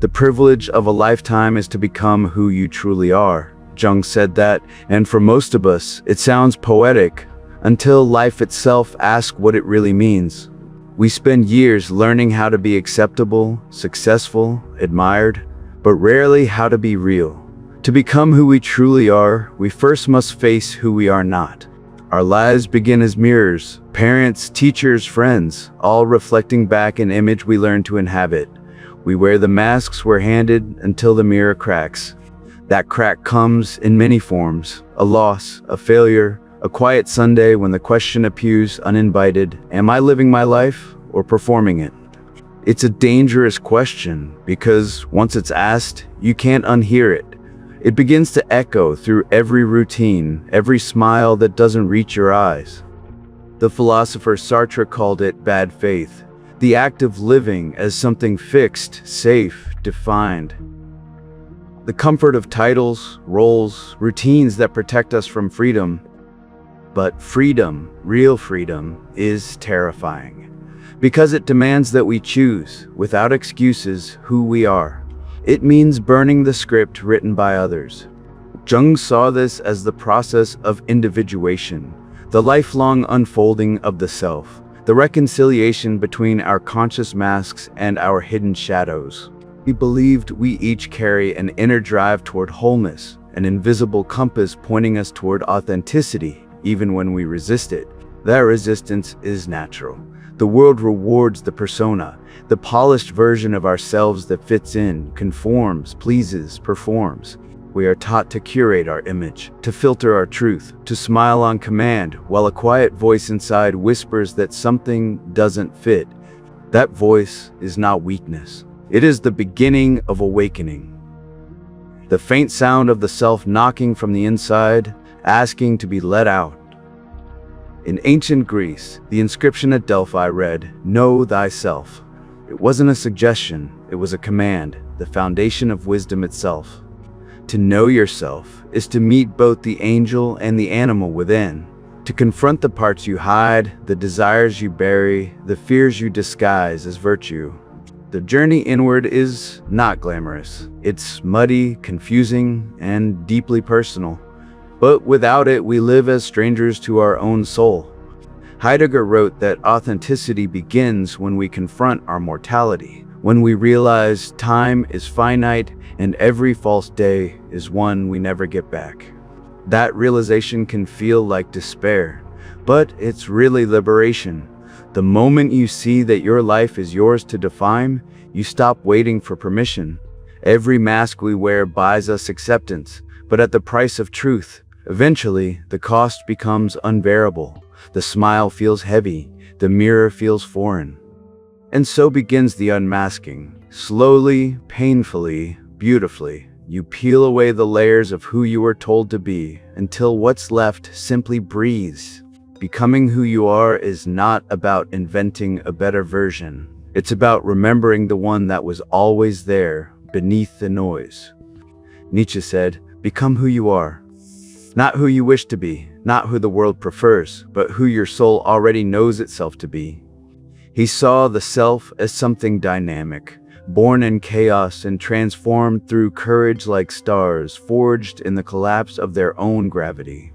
The privilege of a lifetime is to become who you truly are. Jung said that, and for most of us, it sounds poetic until life itself asks what it really means. We spend years learning how to be acceptable, successful, admired, but rarely how to be real. To become who we truly are, we first must face who we are not. Our lives begin as mirrors, parents, teachers, friends, all reflecting back an image we learn to inhabit. We wear the masks we're handed until the mirror cracks. That crack comes in many forms: a loss, a failure, a quiet Sunday when the question appears uninvited, am I living my life or performing it? It's a dangerous question because once it's asked, you can't unhear it. It begins to echo through every routine, every smile that doesn't reach your eyes. The philosopher Sartre called it bad faith, the act of living as something fixed, safe, defined. The comfort of titles, roles, routines that protect us from freedom. But freedom, real freedom, is terrifying because it demands that we choose, without excuses, who we are. It means burning the script written by others. Jung saw this as the process of individuation, the lifelong unfolding of the self, the reconciliation between our conscious masks and our hidden shadows. He believed we each carry an inner drive toward wholeness, an invisible compass pointing us toward authenticity, even when we resist it. That resistance is natural. The world rewards the persona, the polished version of ourselves that fits in, conforms, pleases, performs. We are taught to curate our image, to filter our truth, to smile on command, while a quiet voice inside whispers that something doesn't fit. That voice is not weakness. It is the beginning of awakening. The faint sound of the self knocking from the inside, asking to be let out. In ancient Greece, the inscription at Delphi read, "Know thyself." It wasn't a suggestion, it was a command, the foundation of wisdom itself. To know yourself is to meet both the angel and the animal within, to confront the parts you hide, the desires you bury, the fears you disguise as virtue. The journey inward is not glamorous. It's muddy, confusing, and deeply personal. But without it, we live as strangers to our own soul. Heidegger wrote that authenticity begins when we confront our mortality, when we realize time is finite and every false day is one we never get back. That realization can feel like despair, but it's really liberation. The moment you see that your life is yours to define, you stop waiting for permission. Every mask we wear buys us acceptance, but at the price of truth. Eventually, the cost becomes unbearable. The smile feels heavy, the mirror feels foreign. And so begins the unmasking. Slowly, painfully, beautifully, you peel away the layers of who you were told to be until what's left simply breathes. Becoming who you are is not about inventing a better version. It's about remembering the one that was always there, beneath the noise. Nietzsche said, "Become who you are. Not who you wish to be, not who the world prefers, but who your soul already knows itself to be." He saw the self as something dynamic, born in chaos and transformed through courage like stars forged in the collapse of their own gravity.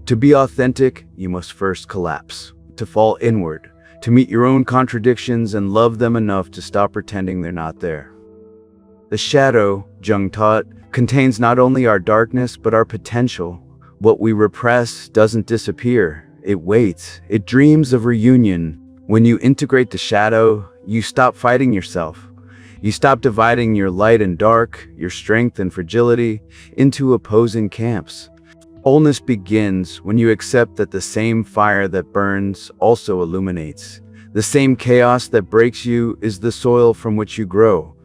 To be authentic, you must first collapse, to fall inward, to meet your own contradictions and love them enough to stop pretending they're not there. The shadow, Jung taught, contains not only our darkness but our potential. What we repress doesn't disappear, it waits, it dreams of reunion. When you integrate the shadow, you stop fighting yourself. You stop dividing your light and dark, your strength and fragility, into opposing camps. Wholeness begins when you accept that the same fire that burns also illuminates. The same chaos that breaks you is the soil from which you grow.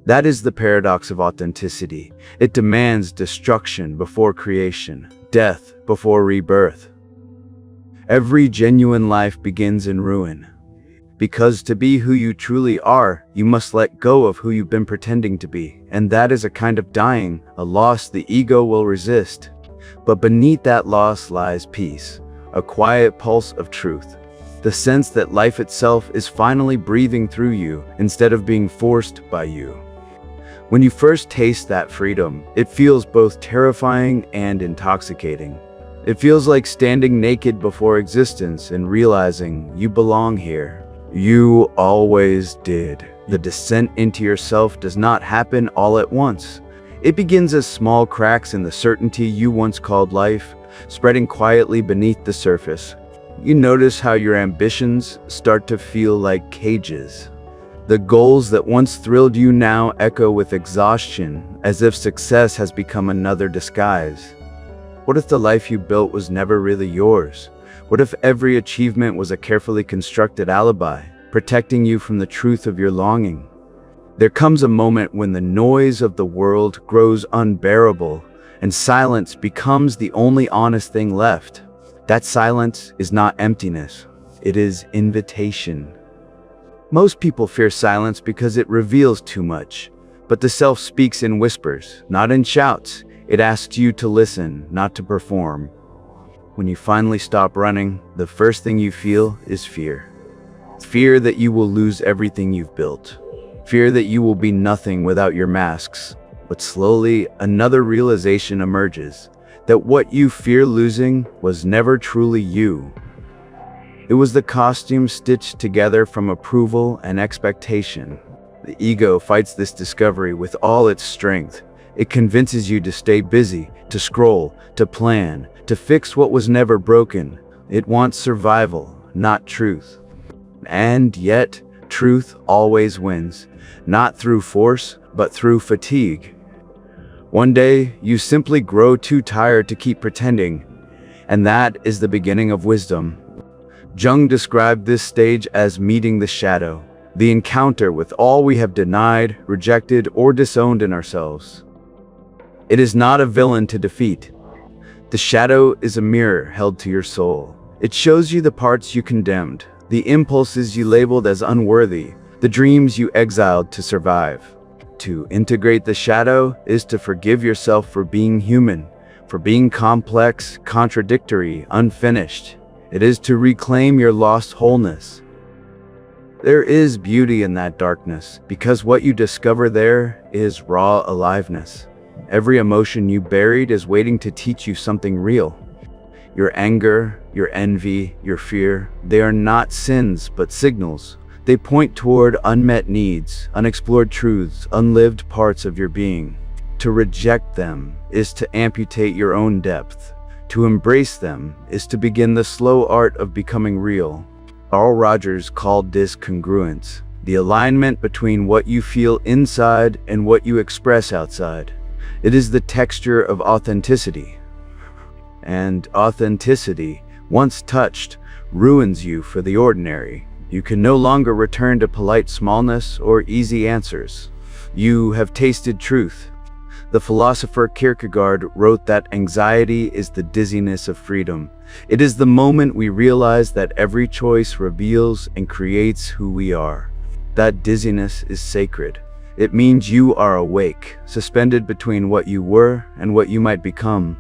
That is the paradox of authenticity. It demands destruction before creation, death before rebirth. Every genuine life begins in ruin. Because to be who you truly are, you must let go of who you've been pretending to be. And that is a kind of dying, a loss the ego will resist. But beneath that loss lies peace, a quiet pulse of truth. The sense that life itself is finally breathing through you instead of being forced by you. When you first taste that freedom, it feels both terrifying and intoxicating. It feels like standing naked before existence and realizing you belong here. You always did. The descent into yourself does not happen all at once. It begins as small cracks in the certainty you once called life, spreading quietly beneath the surface. You notice how your ambitions start to feel like cages. The goals that once thrilled you now echo with exhaustion, as if success has become another disguise. What if the life you built was never really yours? What if every achievement was a carefully constructed alibi, protecting you from the truth of your longing? There comes a moment when the noise of the world grows unbearable, and silence becomes the only honest thing left. That silence is not emptiness, it is invitation. Most people fear silence because it reveals too much, but the self speaks in whispers, not in shouts. It asks you to listen, not to perform. When you finally stop running, the first thing you feel is fear. Fear that you will lose everything you've built. Fear that you will be nothing without your masks. But slowly, another realization emerges, that what you fear losing was never truly you. It was the costume stitched together from approval and expectation. The ego fights this discovery with all its strength. It convinces you to stay busy, to scroll, to plan, to fix what was never broken. It wants survival, not truth. And yet, truth always wins, not through force, but through fatigue. One day, you simply grow too tired to keep pretending, and that is the beginning of wisdom. Jung described this stage as meeting the shadow, the encounter with all we have denied, rejected, or disowned in ourselves. It is not a villain to defeat. The shadow is a mirror held to your soul. It shows you the parts you condemned, the impulses you labeled as unworthy, the dreams you exiled to survive. To integrate the shadow is to forgive yourself for being human, for being complex, contradictory, unfinished. It is to reclaim your lost wholeness. There is beauty in that darkness, because what you discover there is raw aliveness. Every emotion you buried is waiting to teach you something real. Your anger, your envy, your fear, they are not sins but signals. They point toward unmet needs, unexplored truths, unlived parts of your being. To reject them is to amputate your own depth. To embrace them is to begin the slow art of becoming real. Carl Rogers called this congruence, the alignment between what you feel inside and what you express outside. It is the texture of authenticity. And authenticity, once touched, ruins you for the ordinary. You can no longer return to polite smallness or easy answers. You have tasted truth. The philosopher Kierkegaard wrote that anxiety is the dizziness of freedom. It is the moment we realize that every choice reveals and creates who we are. That dizziness is sacred. It means you are awake, suspended between what you were and what you might become.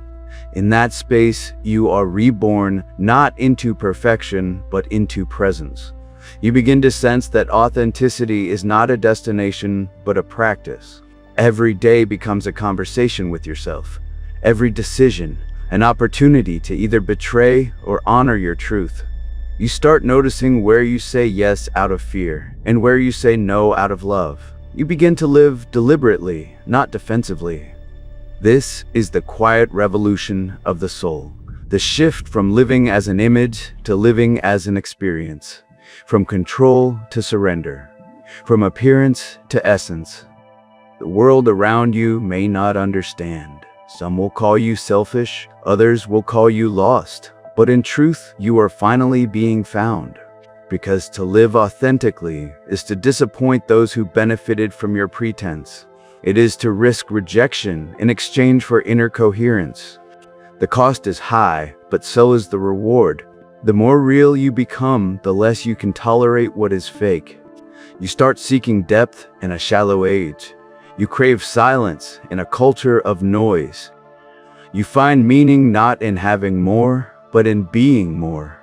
In that space, you are reborn not into perfection, but into presence. You begin to sense that authenticity is not a destination, but a practice. Every day becomes a conversation with yourself. Every decision, an opportunity to either betray or honor your truth. You start noticing where you say yes out of fear, and where you say no out of love. You begin to live deliberately, not defensively. This is the quiet revolution of the soul. The shift from living as an image to living as an experience. From control to surrender. From appearance to essence. The world around you may not understand. Some will call you selfish, others will call you lost. But in truth, you are finally being found. Because to live authentically is to disappoint those who benefited from your pretense. It is to risk rejection in exchange for inner coherence. The cost is high, but so is the reward. The more real you become, the less you can tolerate what is fake. You start seeking depth in a shallow age. You crave silence in a culture of noise. You find meaning not in having more, but in being more.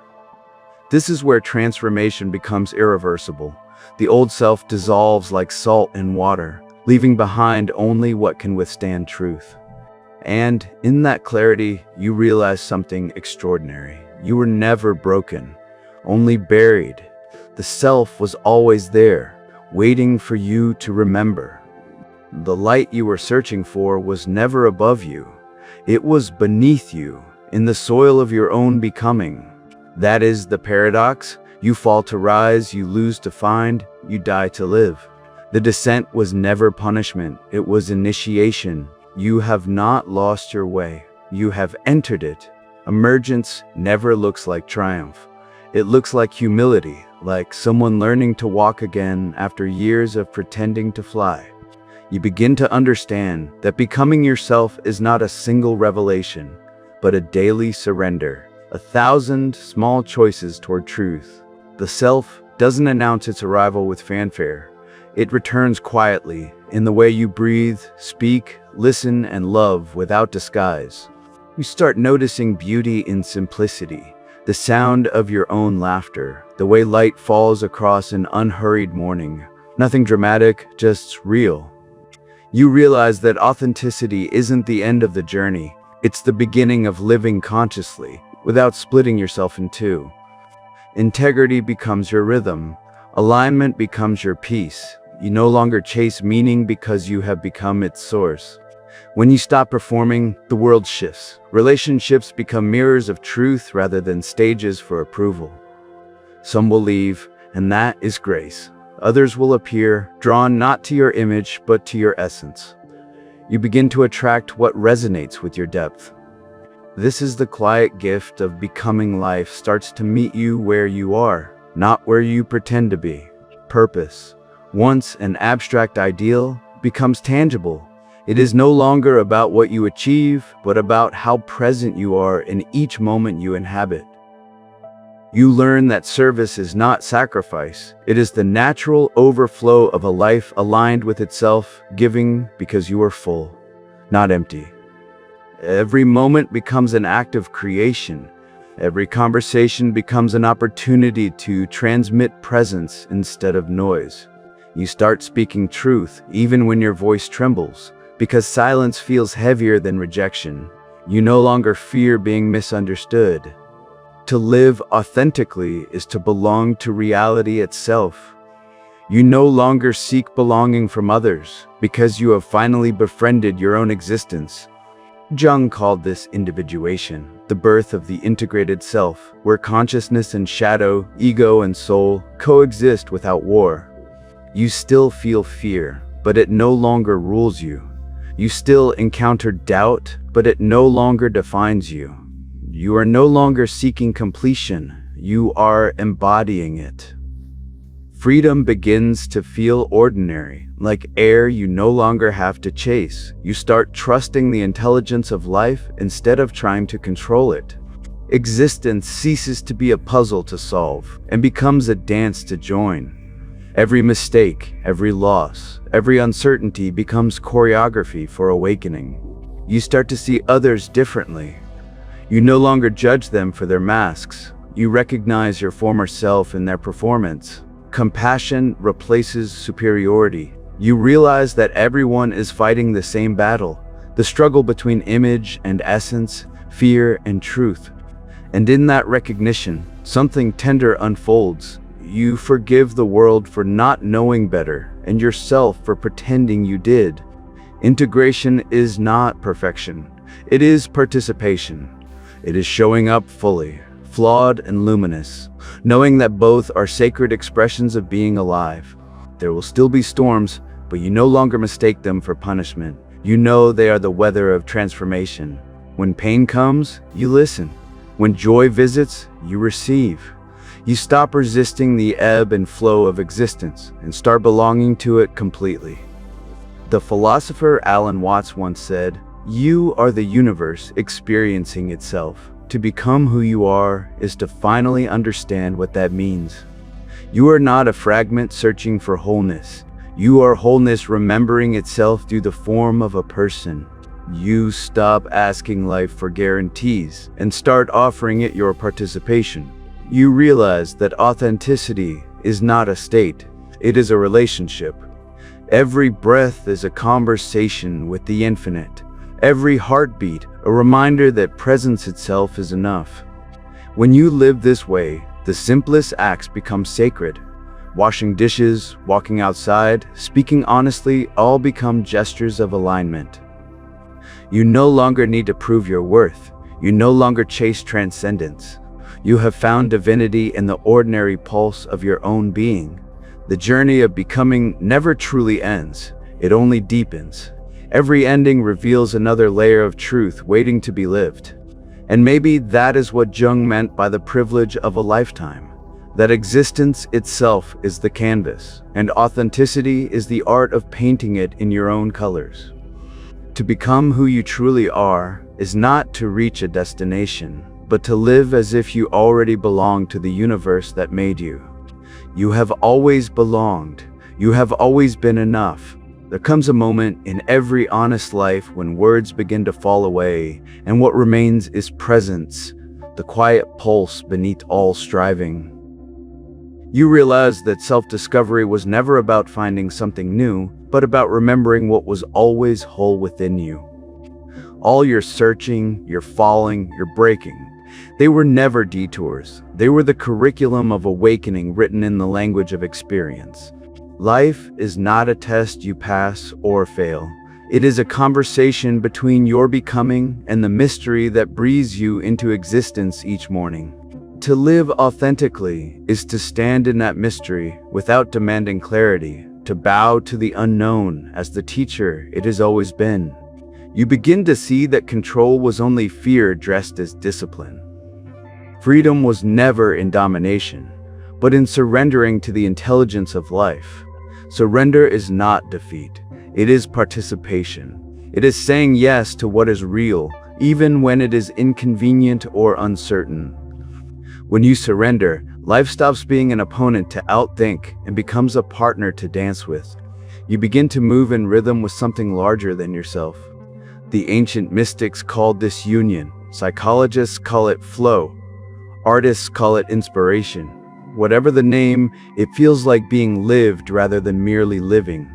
This is where transformation becomes irreversible. The old self dissolves like salt in water. leaving behind only what can withstand truth. And in that clarity, you realize something extraordinary. You were never broken, only buried. The self was always there, waiting for you to remember. The light you were searching for was never above you. It was beneath you, in the soil of your own becoming. That is the paradox. You fall to rise, you lose to find, you die to live. The descent was never punishment, it was initiation. You have not lost your way, you have entered it. Emergence never looks like triumph. It looks like humility, like someone learning to walk again after years of pretending to fly. You begin to understand that becoming yourself is not a single revelation, but a daily surrender, 1,000 small choices toward truth. The self doesn't announce its arrival with fanfare. It returns quietly, in the way you breathe, speak, listen, and love without disguise. You start noticing beauty in simplicity, the sound of your own laughter, the way light falls across an unhurried morning. Nothing dramatic, just real. You realize that authenticity isn't the end of the journey. It's the beginning of living consciously, without splitting yourself in two. Integrity becomes your rhythm. Alignment becomes your peace. You no longer chase meaning because you have become its source. When you stop performing, the world shifts. Relationships become mirrors of truth rather than stages for approval. Some will leave, and that is grace. Others will appear, drawn not to your image, but to your essence. You begin to attract what resonates with your depth. This is the quiet gift of becoming. Life starts to meet you where you are, not where you pretend to be. Purpose, once an abstract ideal, becomes tangible. It is no longer about what you achieve, but about how present you are in each moment you inhabit. You learn that service is not sacrifice. It is the natural overflow of a life aligned with itself, giving because you are full, not empty. Every moment becomes an act of creation. Every conversation becomes an opportunity to transmit presence instead of noise. You start speaking truth, even when your voice trembles, because silence feels heavier than rejection. You no longer fear being misunderstood. To live authentically is to belong to reality itself. You no longer seek belonging from others, because you have finally befriended your own existence. Jung called this individuation, the birth of the integrated self, where consciousness and shadow, ego and soul, coexist without war. You still feel fear, but it no longer rules you. You still encounter doubt, but it no longer defines you. You are no longer seeking completion, you are embodying it. Freedom begins to feel ordinary, like air you no longer have to chase. You start trusting the intelligence of life instead of trying to control it. Existence ceases to be a puzzle to solve and becomes a dance to join. Every mistake, every loss, every uncertainty becomes choreography for awakening. You start to see others differently. You no longer judge them for their masks. You recognize your former self in their performance. Compassion replaces superiority. You realize that everyone is fighting the same battle, the struggle between image and essence, fear and truth. And in that recognition, something tender unfolds. You forgive the world for not knowing better, and yourself for pretending you did. Integration is not perfection. It is participation. It is showing up fully, flawed and luminous, knowing that both are sacred expressions of being alive. There will still be storms, but you no longer mistake them for punishment. You know they are the weather of transformation. When pain comes, you listen. When joy visits, you receive. You stop resisting the ebb and flow of existence and start belonging to it completely. The philosopher Alan Watts once said, "You are the universe experiencing itself. To become who you are is to finally understand what that means. You are not a fragment searching for wholeness. You are wholeness remembering itself through the form of a person. You stop asking life for guarantees and start offering it your participation. You realize that authenticity is not a state, it is a relationship. Every breath is a conversation with the infinite. Every heartbeat, a reminder that presence itself is enough. When you live this way, the simplest acts become sacred. Washing dishes, walking outside, speaking honestly, all become gestures of alignment. You no longer need to prove your worth. You no longer chase transcendence. You have found divinity in the ordinary pulse of your own being. The journey of becoming never truly ends. It only deepens. Every ending reveals another layer of truth waiting to be lived. And maybe that is what Jung meant by the privilege of a lifetime. That existence itself is the canvas, and authenticity is the art of painting it in your own colors. To become who you truly are is not to reach a destination, but to live as if you already belong to the universe that made you. You have always belonged. You have always been enough. There comes a moment in every honest life when words begin to fall away, and what remains is presence, the quiet pulse beneath all striving. You realize that self-discovery was never about finding something new, but about remembering what was always whole within you. All your searching, your falling, your breaking, they were never detours. They were the curriculum of awakening written in the language of experience. Life is not a test you pass or fail. It is a conversation between your becoming and the mystery that breathes you into existence each morning. To live authentically is to stand in that mystery without demanding clarity, to bow to the unknown as the teacher it has always been. You begin to see that control was only fear dressed as discipline. Freedom was never in domination, but in surrendering to the intelligence of life. Surrender is not defeat. It is participation. It is saying yes to what is real, even when it is inconvenient or uncertain. When you surrender, life stops being an opponent to outthink and becomes a partner to dance with. You begin to move in rhythm with something larger than yourself. The ancient mystics called this union. Psychologists call it flow. Artists call it inspiration. Whatever the name, it feels like being lived rather than merely living.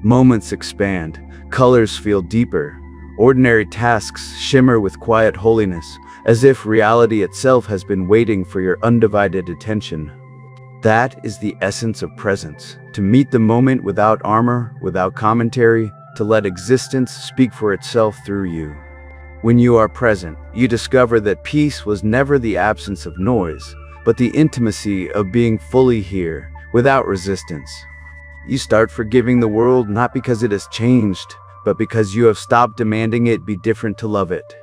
Moments expand, colors feel deeper. Ordinary tasks shimmer with quiet holiness, as if reality itself has been waiting for your undivided attention. That is the essence of presence, to meet the moment without armor, without commentary, to let existence speak for itself through you. When you are present, you discover that peace was never the absence of noise, but the intimacy of being fully here, without resistance. You start forgiving the world not because it has changed, but because you have stopped demanding it be different to love it.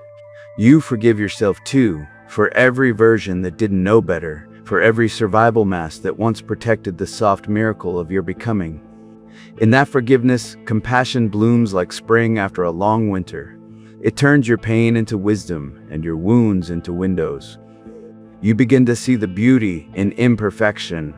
You forgive yourself too, for every version that didn't know better, for every survival mask that once protected the soft miracle of your becoming. In that forgiveness, compassion blooms like spring after a long winter. It turns your pain into wisdom and your wounds into windows. You begin to see the beauty in imperfection,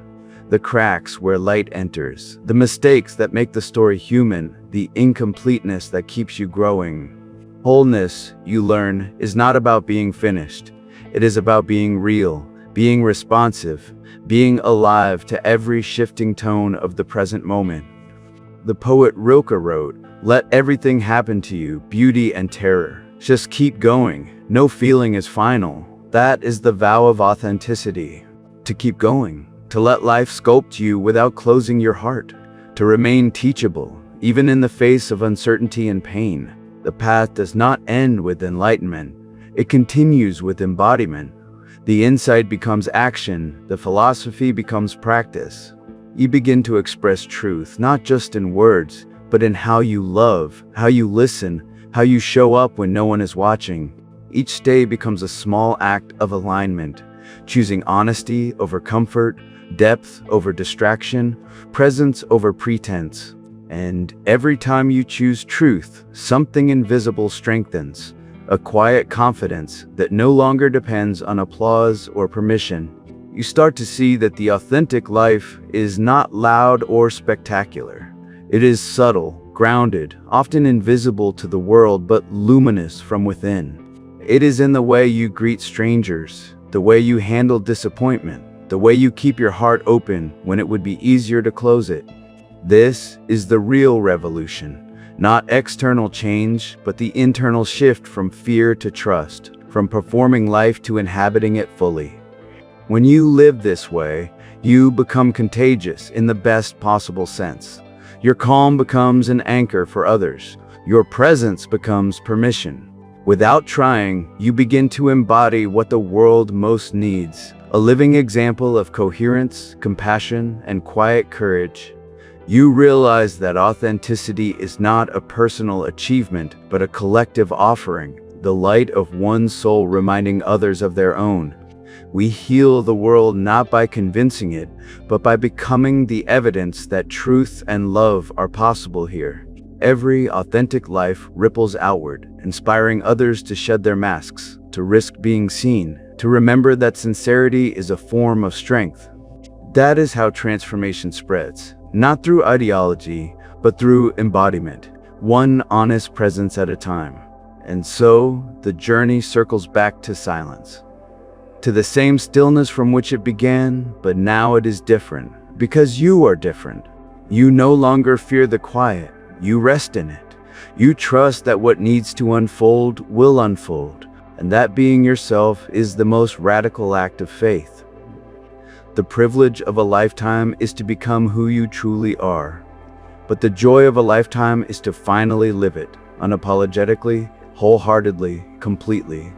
the cracks where light enters, the mistakes that make the story human, the incompleteness that keeps you growing. Wholeness, you learn, is not about being finished. It is about being real, being responsive, being alive to every shifting tone of the present moment. The poet Rilke wrote, "Let everything happen to you, beauty and terror. Just keep going. No feeling is final." That is the vow of authenticity. To keep going. To let life sculpt you without closing your heart. To remain teachable, even in the face of uncertainty and pain. The path does not end with enlightenment. It continues with embodiment. The insight becomes action. The philosophy becomes practice. You begin to express truth, not just in words, but in how you love, how you listen, how you show up when no one is watching. Each day becomes a small act of alignment, choosing honesty over comfort, depth over distraction, presence over pretense. And every time you choose truth, something invisible strengthens, a quiet confidence that no longer depends on applause or permission. You start to see that the authentic life is not loud or spectacular. It is subtle, grounded, often invisible to the world but luminous from within. It is in the way you greet strangers, the way you handle disappointment, the way you keep your heart open when it would be easier to close it. This is the real revolution, not external change, but the internal shift from fear to trust, from performing life to inhabiting it fully. When you live this way, you become contagious in the best possible sense. Your calm becomes an anchor for others. Your presence becomes permission. Without trying, you begin to embody what the world most needs, a living example of coherence, compassion, and quiet courage. You realize that authenticity is not a personal achievement, but a collective offering, the light of one soul reminding others of their own. We heal the world not by convincing it, but by becoming the evidence that truth and love are possible here. Every authentic life ripples outward, inspiring others to shed their masks, to risk being seen, to remember that sincerity is a form of strength. That is how transformation spreads, not through ideology, but through embodiment, one honest presence at a time. And so, the journey circles back to silence. To the same stillness from which it began, but now it is different, because you are different. You no longer fear the quiet, you rest in it. You trust that what needs to unfold will unfold, and that being yourself is the most radical act of faith. The privilege of a lifetime is to become who you truly are, but the joy of a lifetime is to finally live it, unapologetically, wholeheartedly, completely.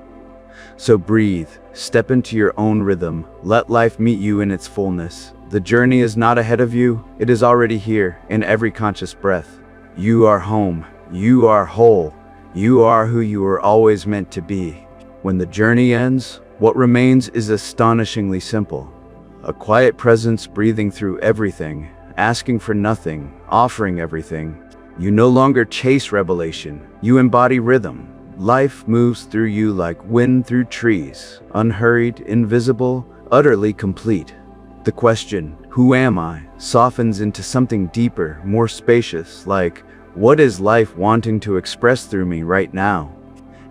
So breathe, step into your own rhythm, let life meet you in its fullness. The journey is not ahead of you, it is already here, in every conscious breath. You are home, you are whole, you are who you were always meant to be. When the journey ends, what remains is astonishingly simple. A quiet presence breathing through everything, asking for nothing, offering everything. You no longer chase revelation, you embody rhythm. Life moves through you like wind through trees, unhurried, invisible, utterly complete. The question, who am I, softens into something deeper, more spacious, like, what is life wanting to express through me right now?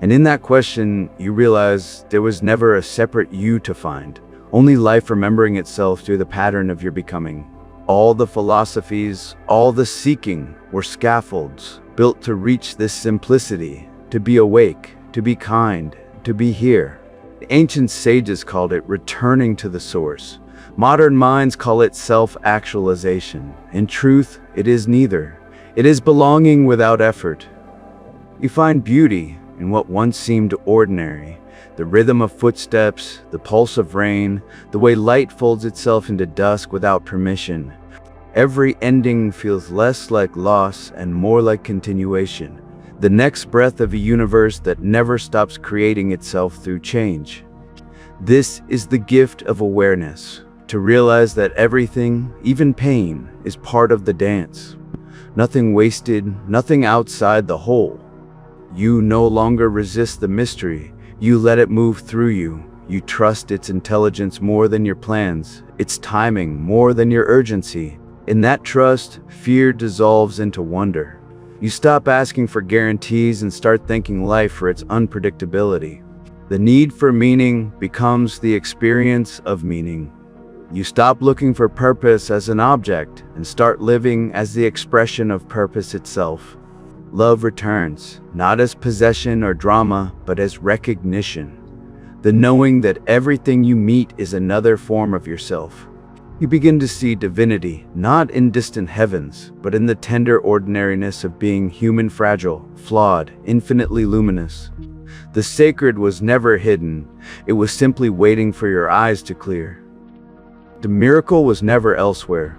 And in that question, you realize there was never a separate you to find, only life remembering itself through the pattern of your becoming. All the philosophies, all the seeking were scaffolds built to reach this simplicity, to be awake, to be kind, to be here. The ancient sages called it returning to the source. Modern minds call it self-actualization. In truth, it is neither. It is belonging without effort. You find beauty in what once seemed ordinary. The rhythm of footsteps, the pulse of rain, the way light folds itself into dusk without permission. Every ending feels less like loss and more like continuation. The next breath of a universe that never stops creating itself through change. This is the gift of awareness, to realize that everything, even pain, is part of the dance. Nothing wasted, nothing outside the whole. You no longer resist the mystery, you let it move through you. You trust its intelligence more than your plans, its timing more than your urgency. In that trust, fear dissolves into wonder. You stop asking for guarantees and start thanking life for its unpredictability. The need for meaning becomes the experience of meaning. You stop looking for purpose as an object and start living as the expression of purpose itself. Love returns, not as possession or drama, but as recognition. The knowing that everything you meet is another form of yourself. You begin to see divinity, not in distant heavens, but in the tender ordinariness of being human, fragile, flawed, infinitely luminous. The sacred was never hidden, it was simply waiting for your eyes to clear. The miracle was never elsewhere,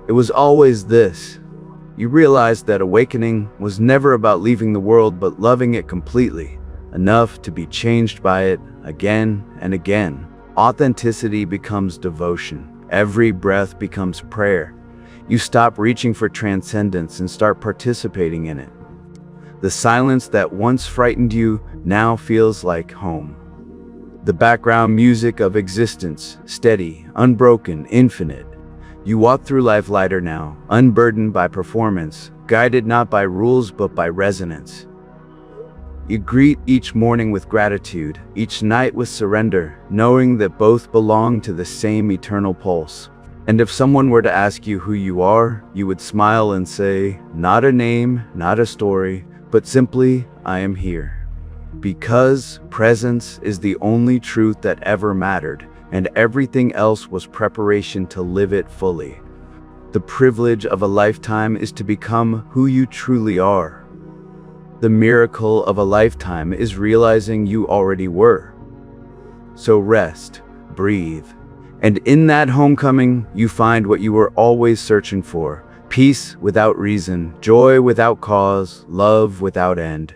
it was always this. You realized that awakening was never about leaving the world but loving it completely, enough to be changed by it again and again. Authenticity becomes devotion. Every breath becomes prayer. You stop reaching for transcendence and start participating in it. The silence that once frightened you now feels like home. The background music of existence, steady, unbroken, infinite. You walk through life lighter now, unburdened by performance, guided not by rules but by resonance. You greet each morning with gratitude, each night with surrender, knowing that both belong to the same eternal pulse. And if someone were to ask you who you are, you would smile and say, not a name, not a story, but simply, I am here. Because presence is the only truth that ever mattered, and everything else was preparation to live it fully. The privilege of a lifetime is to become who you truly are. The miracle of a lifetime is realizing you already were. So rest, breathe, and in that homecoming, you find what you were always searching for: peace without reason, joy without cause, love without end.